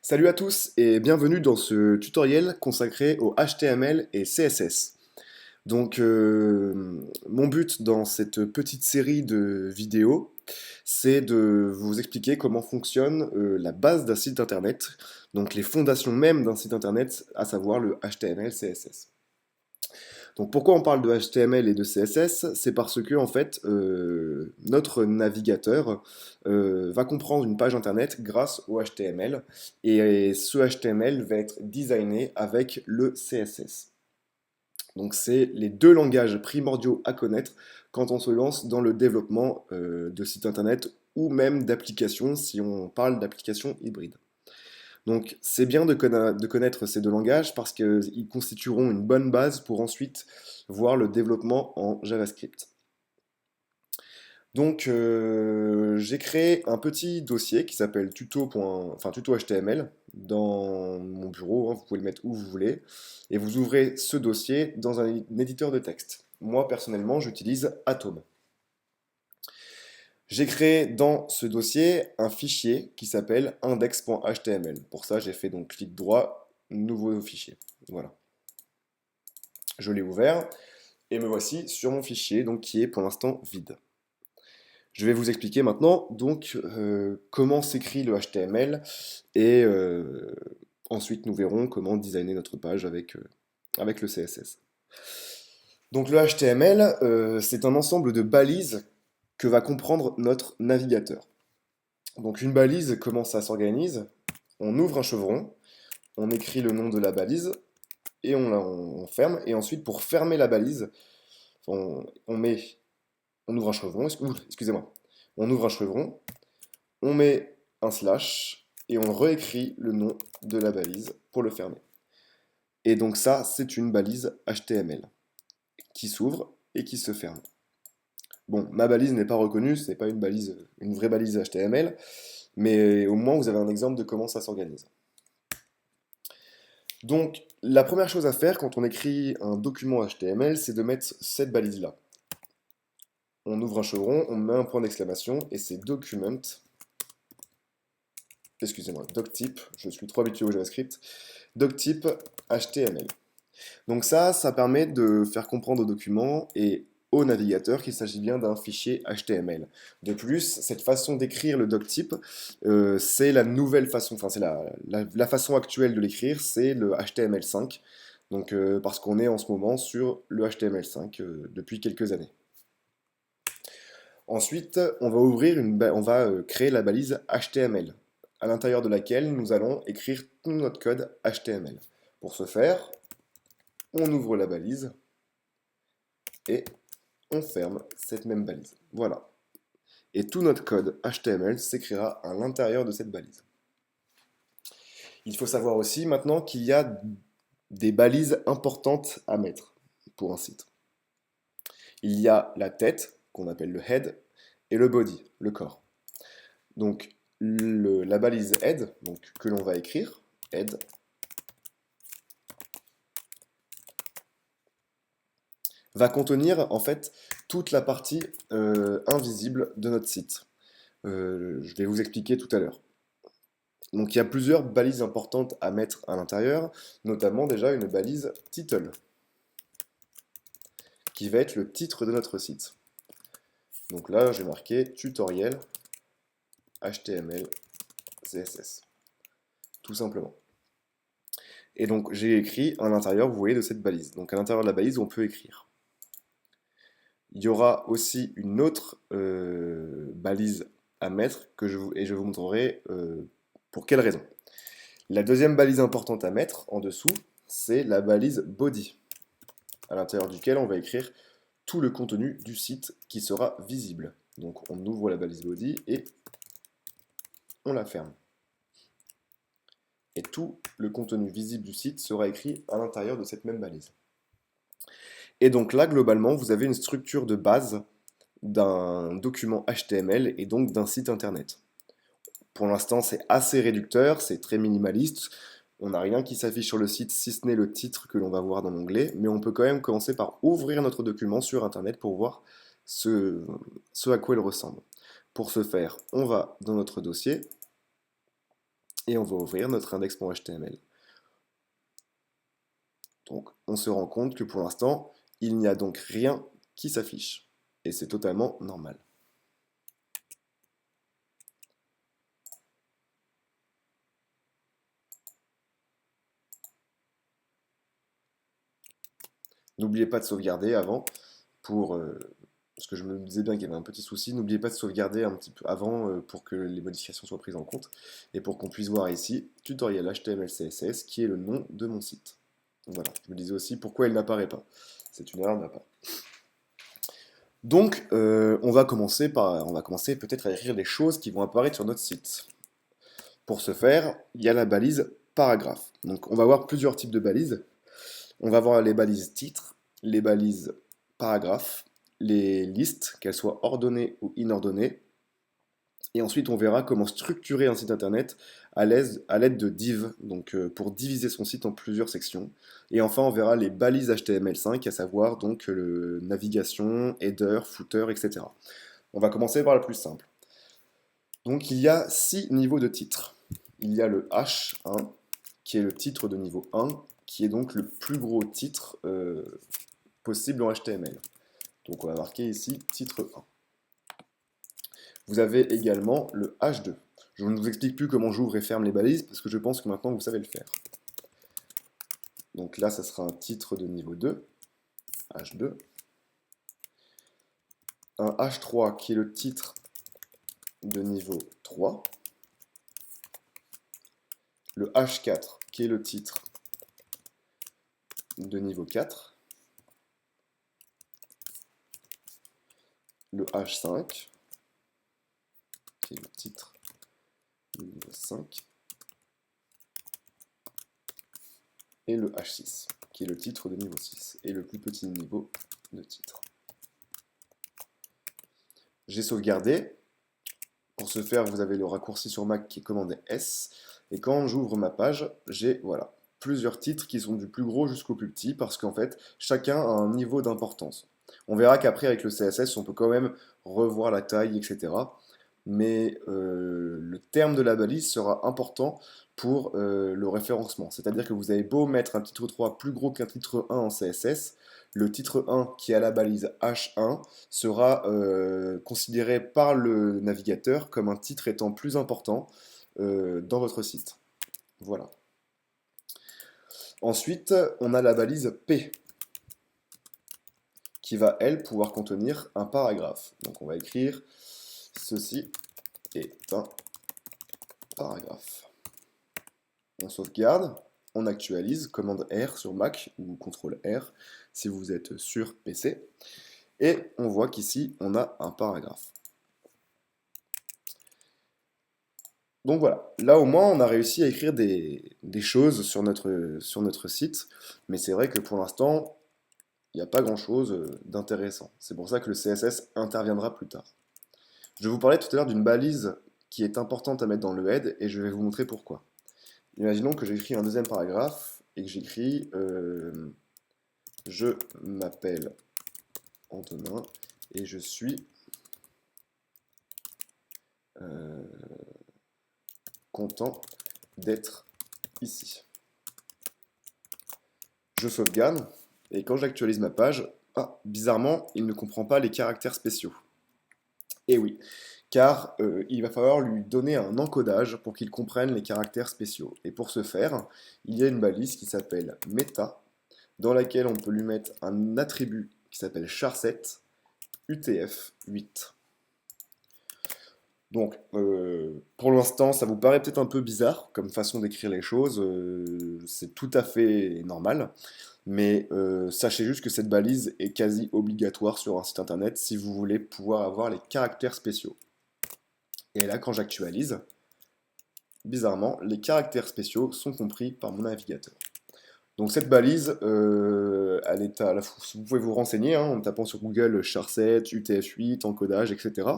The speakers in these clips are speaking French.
Salut à tous et bienvenue dans ce tutoriel consacré au HTML et CSS. Mon but dans cette petite série de vidéos, c'est de vous expliquer comment fonctionne la base d'un site internet, donc les fondations même d'un site internet, à savoir le HTML, CSS. Donc pourquoi on parle de HTML et de CSS? C'est parce que en fait, notre navigateur va comprendre une page internet grâce au HTML et ce HTML va être designé avec le CSS. Donc c'est les deux langages primordiaux à connaître quand on se lance dans le développement de sites internet ou même d'applications si on parle d'applications hybrides. Donc c'est bien de connaître ces deux langages parce qu'ils constitueront une bonne base pour ensuite voir le développement en JavaScript. J'ai créé un petit dossier qui s'appelle tuto HTML dans mon bureau, hein, vous pouvez le mettre où vous voulez, et vous ouvrez ce dossier dans un éditeur de texte. Moi personnellement j'utilise Atom. J'ai créé dans ce dossier un fichier qui s'appelle index.html. Pour ça, j'ai fait donc clic droit, nouveau fichier. Voilà. Je l'ai ouvert et me voici sur mon fichier, donc qui est pour l'instant vide. Je vais vous expliquer maintenant comment s'écrit le HTML et ensuite nous verrons comment designer notre page avec le CSS. Donc le HTML, c'est un ensemble de balises que va comprendre notre navigateur. Donc une balise, comment ça s'organise? On ouvre un chevron, on écrit le nom de la balise et on ferme. Et ensuite, pour fermer la balise, on ouvre un chevron, excusez-moi, on ouvre un chevron, on met un slash et on réécrit le nom de la balise pour le fermer. Et donc ça, c'est une balise HTML qui s'ouvre et qui se ferme. Bon, ma balise n'est pas reconnue, ce n'est pas une vraie balise HTML, mais au moins vous avez un exemple de comment ça s'organise. Donc, la première chose à faire quand on écrit un document HTML, c'est de mettre cette balise-là. On ouvre un chevron, on met un point d'exclamation, et c'est document, excusez-moi, doctype, je suis trop habitué au JavaScript, doctype HTML. Donc ça permet de faire comprendre au document et au navigateur qu'il s'agit bien d'un fichier HTML. De plus, cette façon d'écrire le doctype, c'est la nouvelle façon, enfin c'est la façon actuelle de l'écrire, c'est le HTML5. Parce qu'on est en ce moment sur le HTML5 depuis quelques années. Ensuite, on va créer la balise HTML, à l'intérieur de laquelle nous allons écrire tout notre code HTML. Pour ce faire, on ouvre la balise et on ferme cette même balise. Voilà. Et tout notre code HTML s'écrira à l'intérieur de cette balise. Il faut savoir aussi maintenant qu'il y a des balises importantes à mettre pour un site. Il y a la tête, qu'on appelle le head, et le body, le corps. Donc la balise head, que l'on va écrire, head, va contenir en fait toute la partie invisible de notre site. Je vais vous expliquer tout à l'heure. Donc il y a plusieurs balises importantes à mettre à l'intérieur, notamment déjà une balise title, qui va être le titre de notre site. Donc là, j'ai marqué tutoriel HTML CSS, tout simplement. Et donc j'ai écrit à l'intérieur, vous voyez, de cette balise. Donc à l'intérieur de la balise, on peut écrire. Il y aura aussi une autre balise à mettre et je vous montrerai pour quelle raison. La deuxième balise importante à mettre en dessous, c'est la balise body, à l'intérieur duquel on va écrire tout le contenu du site qui sera visible. Donc on ouvre la balise body et on la ferme. Et tout le contenu visible du site sera écrit à l'intérieur de cette même balise. Et donc là, globalement, vous avez une structure de base d'un document HTML et donc d'un site internet. Pour l'instant, c'est assez réducteur, c'est très minimaliste. On n'a rien qui s'affiche sur le site si ce n'est le titre que l'on va voir dans l'onglet, mais on peut quand même commencer par ouvrir notre document sur internet pour voir ce à quoi il ressemble. Pour ce faire, on va dans notre dossier et on va ouvrir notre index.html. Donc on se rend compte que pour l'instant, il n'y a donc rien qui s'affiche. Et c'est totalement normal. N'oubliez pas de sauvegarder avant pour... parce que je me disais bien qu'il y avait un petit souci, n'oubliez pas de sauvegarder un petit peu avant pour que les modifications soient prises en compte. Et pour qu'on puisse voir ici, tutoriel HTML CSS, qui est le nom de mon site. Donc voilà, je me disais aussi pourquoi il n'apparaît pas. C'est une erreur de ma part. Donc, on va commencer peut-être à écrire des choses qui vont apparaître sur notre site. Pour ce faire, il y a la balise paragraphe. Donc, on va voir plusieurs types de balises. On va voir les balises titres, les balises paragraphes, les listes, qu'elles soient ordonnées ou inordonnées. Et ensuite, on verra comment structurer un site internet à l'aide de div, donc pour diviser son site en plusieurs sections. Et enfin, on verra les balises HTML5, à savoir donc le navigation, header, footer, etc. On va commencer par la plus simple. Donc, il y a 6 niveaux de titres. Il y a le H1, qui est le titre de niveau 1, qui est donc le plus gros titre possible en HTML. Donc, on va marquer ici titre 1. Vous avez également le H2. Je ne vous explique plus comment j'ouvre et ferme les balises, parce que je pense que maintenant vous savez le faire. Donc là, ça sera un titre de niveau 2, H2. Un H3 qui est le titre de niveau 3. Le H4 qui est le titre de niveau 4. Le H5 qui est le titre de niveau 5. Et le H6 qui est le titre de niveau 6 et le plus petit niveau de titre. J'ai sauvegardé. Pour ce faire, vous avez le raccourci sur Mac qui est commandé S. Et quand j'ouvre ma page, j'ai voilà, plusieurs titres qui sont du plus gros jusqu'au plus petit parce qu'en fait, chacun a un niveau d'importance. On verra qu'après, avec le CSS, on peut quand même revoir la taille, etc. Mais le terme de la balise sera important pour le référencement. C'est-à-dire que vous avez beau mettre un titre 3 plus gros qu'un titre 1 en CSS, le titre 1 qui a la balise H1 sera considéré par le navigateur comme un titre étant plus important dans votre site. Voilà. Ensuite, on a la balise P qui va, elle, pouvoir contenir un paragraphe. Donc on va écrire ceci est un paragraphe. On sauvegarde, on actualise, commande R sur Mac ou CTRL R si vous êtes sur PC. Et on voit qu'ici, on a un paragraphe. Donc voilà, là au moins on a réussi à écrire des choses sur notre site, mais c'est vrai que pour l'instant, il n'y a pas grand-chose d'intéressant. C'est pour ça que le CSS interviendra plus tard. Je vous parlais tout à l'heure d'une balise qui est importante à mettre dans le head, et je vais vous montrer pourquoi. Imaginons que j'écris un deuxième paragraphe, et que j'écris je m'appelle Antonin, et je suis content d'être ici. Je sauvegarde, et quand j'actualise ma page, bizarrement, il ne comprend pas les caractères spéciaux. Et oui, car il va falloir lui donner un encodage pour qu'il comprenne les caractères spéciaux. Et pour ce faire, il y a une balise qui s'appelle meta, dans laquelle on peut lui mettre un attribut qui s'appelle charset UTF-8. Donc, pour l'instant, ça vous paraît peut-être un peu bizarre comme façon d'écrire les choses, c'est tout à fait normal, mais sachez juste que cette balise est quasi obligatoire sur un site internet si vous voulez pouvoir avoir les caractères spéciaux. Et là, quand j'actualise, bizarrement, les caractères spéciaux sont compris par mon navigateur. Donc cette balise, elle est vous pouvez vous renseigner en tapant sur Google charset, UTF-8, encodage, etc.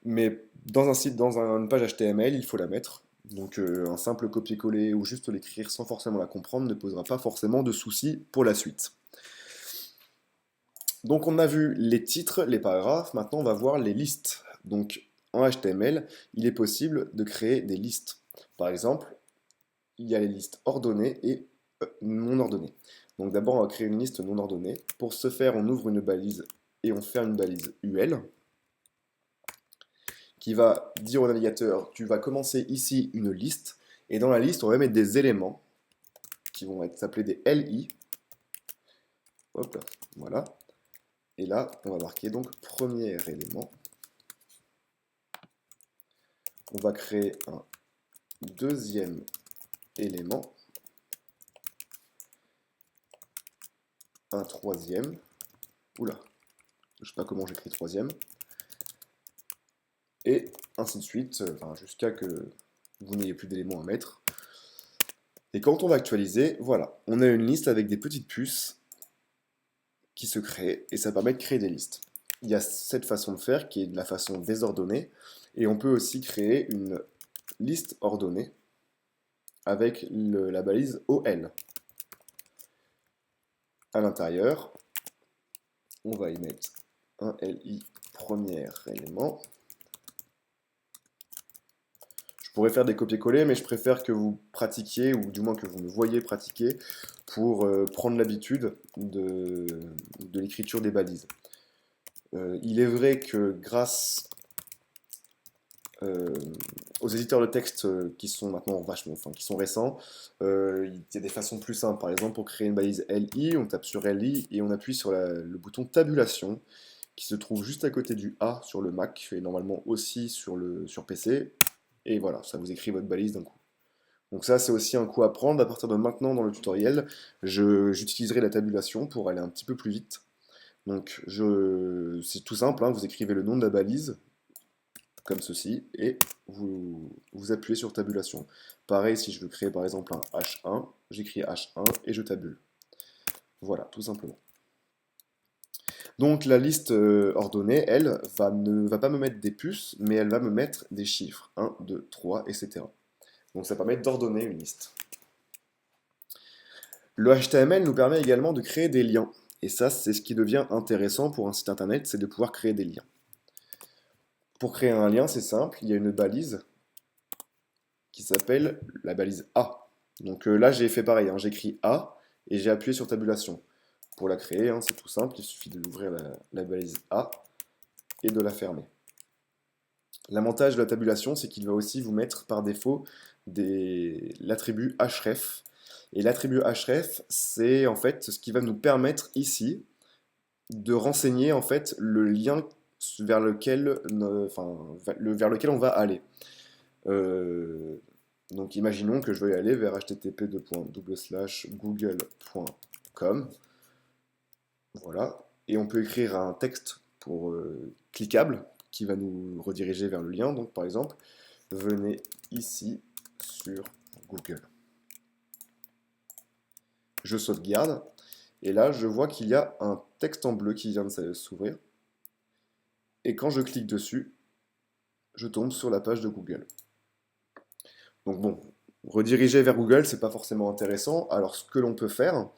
Mais dans un site, dans une page HTML, il faut la mettre. Donc un simple copier-coller ou juste l'écrire sans forcément la comprendre ne posera pas forcément de soucis pour la suite. Donc on a vu les titres, les paragraphes, maintenant on va voir les listes. Donc en HTML, il est possible de créer des listes. Par exemple, il y a les listes ordonnées et non ordonnées. Donc d'abord, on va créer une liste non ordonnée. Pour ce faire, on ouvre une balise et on fait une balise UL qui va dire au navigateur, tu vas commencer ici une liste, et dans la liste, on va mettre des éléments qui vont s'appeler des LI. Hop, voilà. Et là, on va marquer donc premier élément. On va créer un deuxième élément, un troisième. Oula, je sais pas comment j'écris troisième. Et ainsi de suite, jusqu'à que vous n'ayez plus d'éléments à mettre. Et quand on va actualiser, voilà, on a une liste avec des petites puces qui se créent, et ça permet de créer des listes. Il y a cette façon de faire qui est de la façon désordonnée, et on peut aussi créer une liste ordonnée avec la balise OL. À l'intérieur, on va y mettre un LI premier élément. Je pourrais faire des copier-coller, mais je préfère que vous pratiquiez, ou du moins que vous me voyez pratiquer, pour prendre l'habitude de l'écriture des balises. Il est vrai que grâce aux éditeurs de texte qui sont maintenant qui sont récents, il y a des façons plus simples. Par exemple, pour créer une balise LI, on tape sur LI et on appuie sur le bouton tabulation qui se trouve juste à côté du A sur le Mac et normalement aussi sur PC. Et voilà, ça vous écrit votre balise d'un coup. Donc ça, c'est aussi un coup à prendre. À partir de maintenant, dans le tutoriel, j'utiliserai la tabulation pour aller un petit peu plus vite. Donc c'est tout simple, hein, vous écrivez le nom de la balise, comme ceci, et vous appuyez sur tabulation. Pareil, si je veux créer par exemple un H1, j'écris H1 et je tabule. Voilà, tout simplement. Donc la liste ordonnée, elle, ne va pas me mettre des puces, mais elle va me mettre des chiffres. 1, 2, 3, etc. Donc ça permet d'ordonner une liste. Le HTML nous permet également de créer des liens. Et ça, c'est ce qui devient intéressant pour un site internet, c'est de pouvoir créer des liens. Pour créer un lien, c'est simple, il y a une balise qui s'appelle la balise A. Donc là, j'ai fait pareil, hein, j'écris A et j'ai appuyé sur tabulation. Pour la créer, hein, c'est tout simple, il suffit d'ouvrir la balise A et de la fermer. L'avantage de la tabulation, c'est qu'il va aussi vous mettre par défaut l'attribut href. Et l'attribut href, c'est en fait ce qui va nous permettre ici de renseigner en fait le lien vers lequel, vers lequel on va aller. Donc imaginons que je veuille aller vers http://google.com. Voilà. Et on peut écrire un texte cliquable qui va nous rediriger vers le lien. Donc par exemple, venez ici sur Google. Je sauvegarde. Et là, je vois qu'il y a un texte en bleu qui vient de s'ouvrir. Et quand je clique dessus, je tombe sur la page de Google. Donc bon, rediriger vers Google, c'est pas forcément intéressant. Alors ce que l'on peut faire,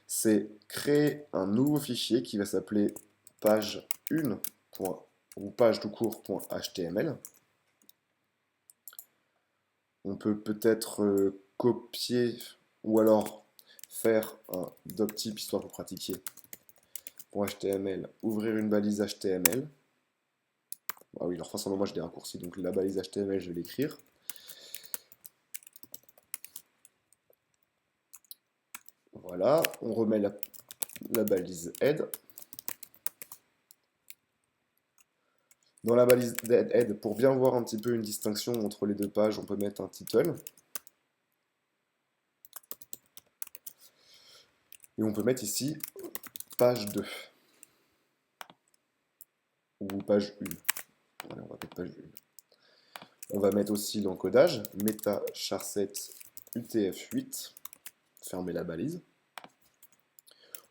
c'est créer un nouveau fichier qui va s'appeler page1. Ou page tout court.html. On peut peut-être copier ou alors faire un doctype histoire pour pratiquer .html, ouvrir une balise HTML. Ah oui, alors forcément moi j'ai des raccourcis, donc la balise HTML je vais l'écrire. Voilà, on remet la balise head. Dans la balise head, pour bien voir un petit peu une distinction entre les deux pages, on peut mettre un title. Et on peut mettre ici page 2. Ou page 1. Voilà, on va mettre page 1. On va mettre aussi l'encodage, meta charset UTF-8. Fermer la balise.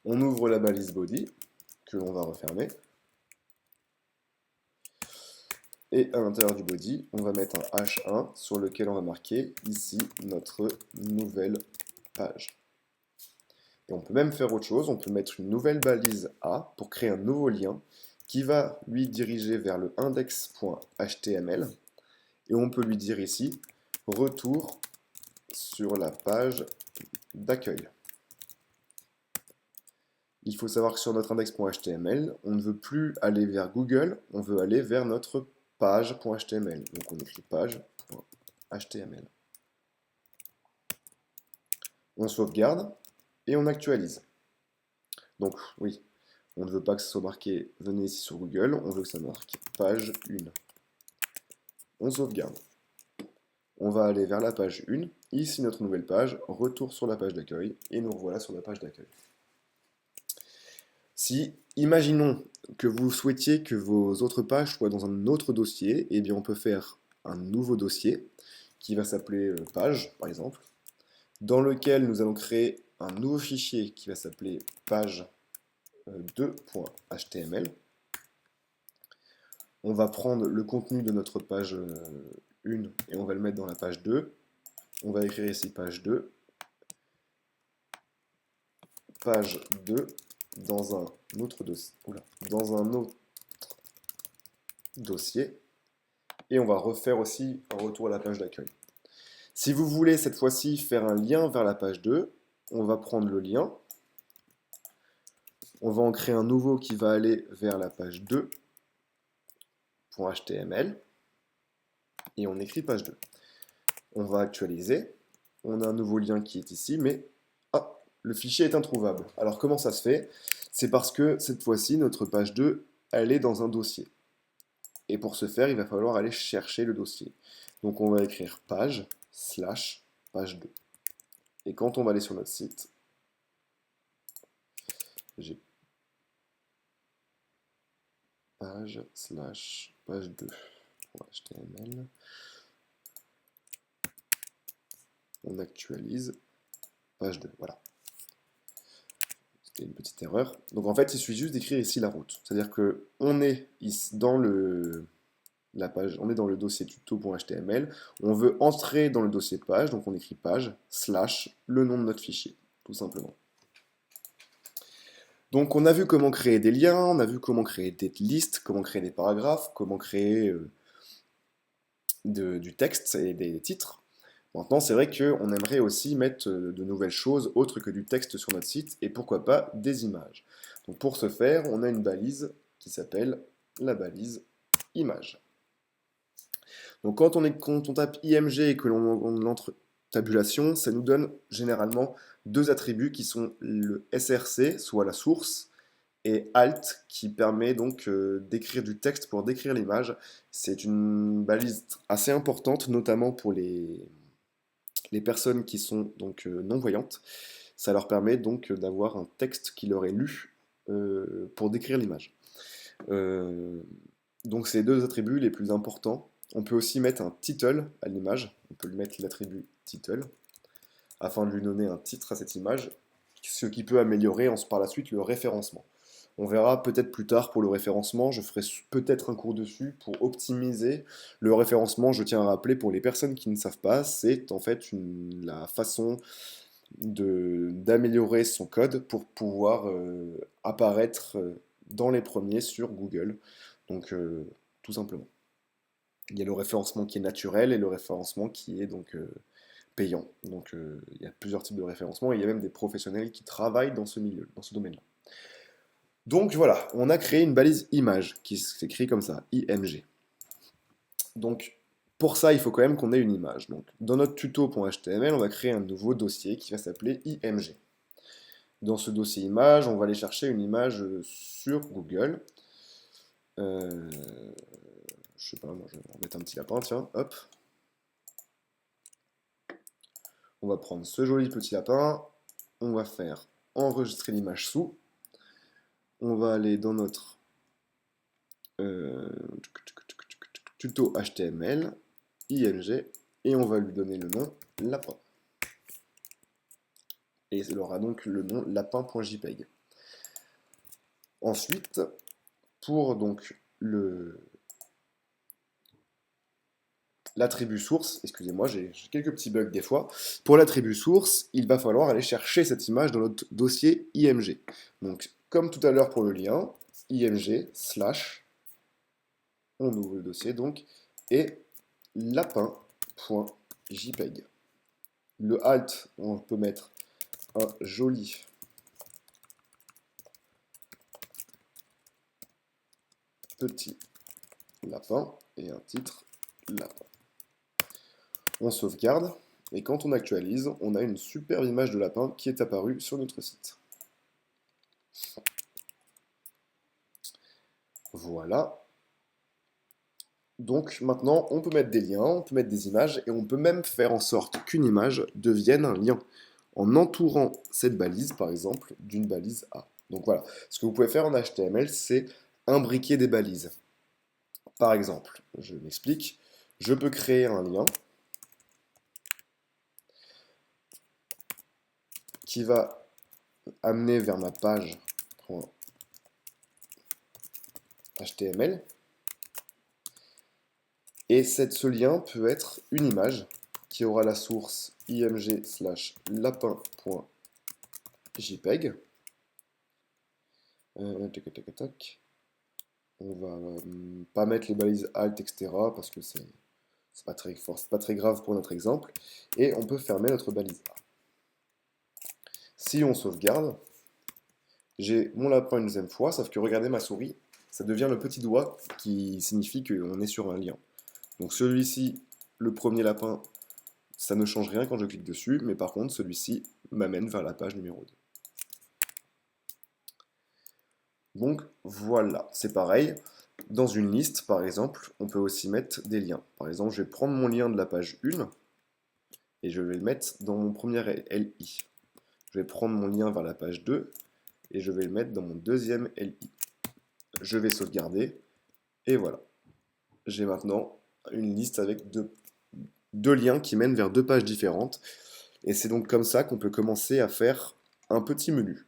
On ouvre la balise body, que l'on va refermer. Et à l'intérieur du body, on va mettre un H1 sur lequel on va marquer ici notre nouvelle page. Et on peut même faire autre chose, on peut mettre une nouvelle balise A pour créer un nouveau lien qui va lui diriger vers le index.html. Et on peut lui dire ici, retour sur la page d'accueil. Il faut savoir que sur notre index.html, on ne veut plus aller vers Google, on veut aller vers notre page.html. Donc on écrit page.html. On sauvegarde et on actualise. Donc oui, on ne veut pas que ce soit marqué « Venez ici sur Google », on veut que ça marque « Page 1 ». On sauvegarde. On va aller vers la page 1, ici notre nouvelle page, retour sur la page d'accueil, et nous revoilà sur la page d'accueil. Si, imaginons que vous souhaitiez que vos autres pages soient dans un autre dossier, eh bien on peut faire un nouveau dossier qui va s'appeler page, par exemple, dans lequel nous allons créer un nouveau fichier qui va s'appeler page2.html. On va prendre le contenu de notre page 1 et on va le mettre dans la page 2. On va écrire ici page 2, page 2 dans un autre dossier, et on va refaire aussi un retour à la page d'accueil. Si vous voulez cette fois-ci faire un lien vers la page 2, on va prendre le lien, on va en créer un nouveau qui va aller vers la page 2.html, et on écrit page 2. On va actualiser, on a un nouveau lien qui est ici, mais le fichier est introuvable. Alors comment ça se fait? C'est parce que cette fois-ci, notre page 2, elle est dans un dossier. Et pour ce faire, il va falloir aller chercher le dossier. Donc on va écrire page/page 2. Et quand on va aller sur notre site, j'ai page/page 2.html. On actualise page 2, voilà. C'était une petite erreur. Donc en fait, il suffit juste d'écrire ici la route. C'est-à-dire que on est ici dans la page, on est dans le dossier tuto.html, on veut entrer dans le dossier page, donc on écrit page, / le nom de notre fichier, tout simplement. Donc on a vu comment créer des liens, on a vu comment créer des listes, comment créer des paragraphes, comment créer du texte et des titres. Maintenant, c'est vrai qu'on aimerait aussi mettre de nouvelles choses autres que du texte sur notre site, et pourquoi pas des images. Donc pour ce faire, on a une balise qui s'appelle la balise image. Donc quand on tape img et que l'on entre tabulation, ça nous donne généralement deux attributs qui sont le src, soit la source, et alt, qui permet donc d'écrire du texte pour décrire l'image. C'est une balise assez importante, notamment pour les personnes qui sont donc non-voyantes. Ça leur permet donc d'avoir un texte qui leur est lu pour décrire l'image. Donc c'est les deux attributs les plus importants. On peut aussi mettre un title à l'image, on peut lui mettre l'attribut title, afin de lui donner un titre à cette image, ce qui peut améliorer par la suite le référencement. On verra peut-être plus tard pour le référencement, je ferai peut-être un cours dessus pour optimiser le référencement. Je tiens à rappeler pour les personnes qui ne savent pas, c'est en fait la façon d'améliorer son code pour pouvoir apparaître dans les premiers sur Google. Donc tout simplement. Il y a le référencement qui est naturel et le référencement qui est donc payant. Donc il y a plusieurs types de référencement et il y a même des professionnels qui travaillent dans ce milieu, dans ce domaine-là. Donc voilà, on a créé une balise image qui s'écrit comme ça, img. Donc pour ça, il faut quand même qu'on ait une image. Donc dans notre tuto.html, on va créer un nouveau dossier qui va s'appeler img. Dans ce dossier image, on va aller chercher une image sur Google. Je sais pas, moi je vais mettre un petit lapin, tiens, hop. On va prendre ce joli petit lapin, on va faire enregistrer l'image sous. On va aller dans notre tuto HTML, img, et on va lui donner le nom lapin. Et il aura donc le nom lapin.jpg. Ensuite, pour donc l'attribut source, excusez-moi, j'ai quelques petits bugs des fois. Pour l'attribut source, il va falloir aller chercher cette image dans notre dossier img. Donc, comme tout à l'heure pour le lien, img / on ouvre le dossier donc, et lapin.jpg. JPEG. Le alt, on peut mettre un joli petit lapin et un titre lapin. On sauvegarde et quand on actualise, on a une superbe image de lapin qui est apparue sur notre site. Voilà. Donc maintenant, on peut mettre des liens, on peut mettre des images et on peut même faire en sorte qu'une image devienne un lien en entourant cette balise, par exemple, d'une balise A. Donc voilà, ce que vous pouvez faire en HTML, c'est imbriquer des balises. Par exemple, je m'explique, je peux créer un lien qui va amener vers ma page .html. Et ce lien peut être une image qui aura la source img/lapin.jpg. On va pas mettre les balises alt, etc. parce que c'est pas très fort, c'est pas très grave pour notre exemple. Et on peut fermer notre balise A. Si on sauvegarde, j'ai mon lapin une deuxième fois, sauf que regardez ma souris, ça devient le petit doigt qui signifie qu'on est sur un lien. Donc celui-ci, le premier lapin, ça ne change rien quand je clique dessus, mais par contre celui-ci m'amène vers la page numéro 2. Donc voilà, c'est pareil. Dans une liste, par exemple, on peut aussi mettre des liens. Par exemple, je vais prendre mon lien de la page 1 et je vais le mettre dans mon premier LI. Je vais prendre mon lien vers la page 2 et je vais le mettre dans mon deuxième LI. Je vais sauvegarder et voilà. J'ai maintenant une liste avec deux liens qui mènent vers deux pages différentes. Et c'est donc comme ça qu'on peut commencer à faire un petit menu.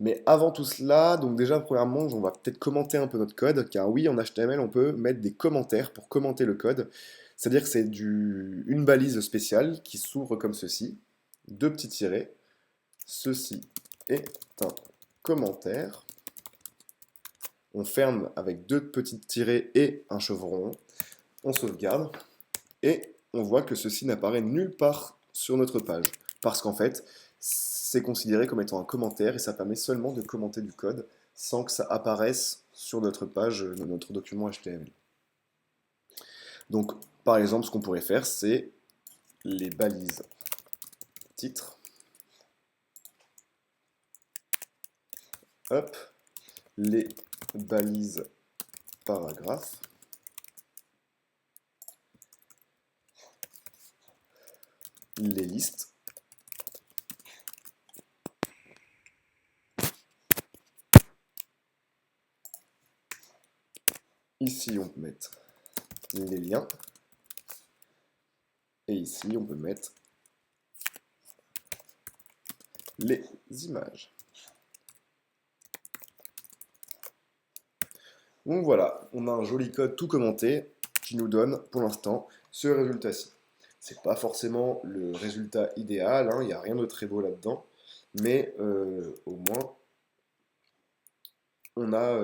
Mais avant tout cela, donc déjà premièrement, on va peut-être commenter un peu notre code, car oui, en HTML, on peut mettre des commentaires pour commenter le code. C'est-à-dire que c'est une balise spéciale qui s'ouvre comme ceci, deux petits tirets. Ceci est un commentaire. On ferme avec deux petits tirets et un chevron. On sauvegarde et on voit que ceci n'apparaît nulle part sur notre page. Parce qu'en fait, c'est considéré comme étant un commentaire et ça permet seulement de commenter du code sans que ça apparaisse sur notre page de notre document HTML. Donc, par exemple, ce qu'on pourrait faire, c'est les balises titre. Hop, les balises paragraphe. Les listes. Ici, on peut mettre les liens. Et ici, on peut mettre les images. Donc voilà, on a un joli code tout commenté qui nous donne pour l'instant ce résultat-ci. C'est pas forcément le résultat idéal, hein, il n'y a rien de très beau là-dedans, mais au moins on a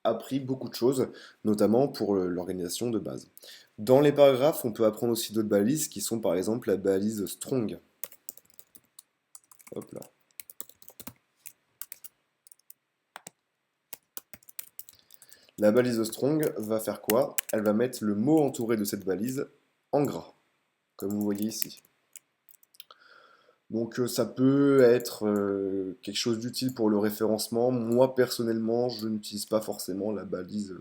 appris beaucoup de choses, notamment pour l'organisation de base. Dans les paragraphes, on peut apprendre aussi d'autres balises qui sont par exemple la balise strong. Hop là. La balise strong va faire quoi? Elle va mettre le mot entouré de cette balise en gras, comme vous voyez ici. Donc ça peut être quelque chose d'utile pour le référencement. Moi personnellement, je n'utilise pas forcément la balise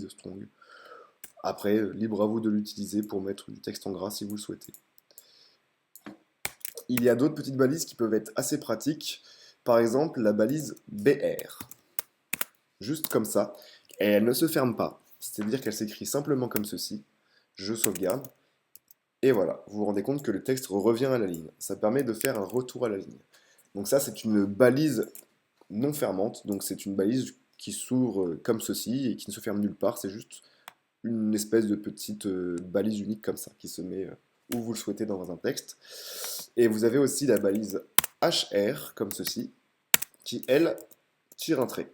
strong. Après, libre à vous de l'utiliser pour mettre du texte en gras si vous le souhaitez. Il y a d'autres petites balises qui peuvent être assez pratiques. Par exemple, la balise BR. Juste comme ça. Et elle ne se ferme pas. C'est-à-dire qu'elle s'écrit simplement comme ceci. Je sauvegarde. Et voilà, vous vous rendez compte que le texte revient à la ligne. Ça permet de faire un retour à la ligne. Donc ça, c'est une balise non fermante. Donc c'est une balise qui s'ouvre comme ceci et qui ne se ferme nulle part. C'est juste une espèce de petite balise unique comme ça, qui se met où vous le souhaitez dans un texte. Et vous avez aussi la balise HR, comme ceci, qui, elle, tire un trait.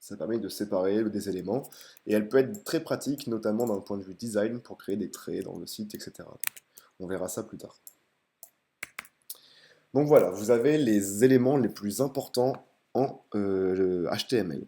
Ça permet de séparer des éléments et elle peut être très pratique, notamment d'un point de vue design, pour créer des traits dans le site, etc. Donc, on verra ça plus tard. Donc voilà, vous avez les éléments les plus importants en HTML.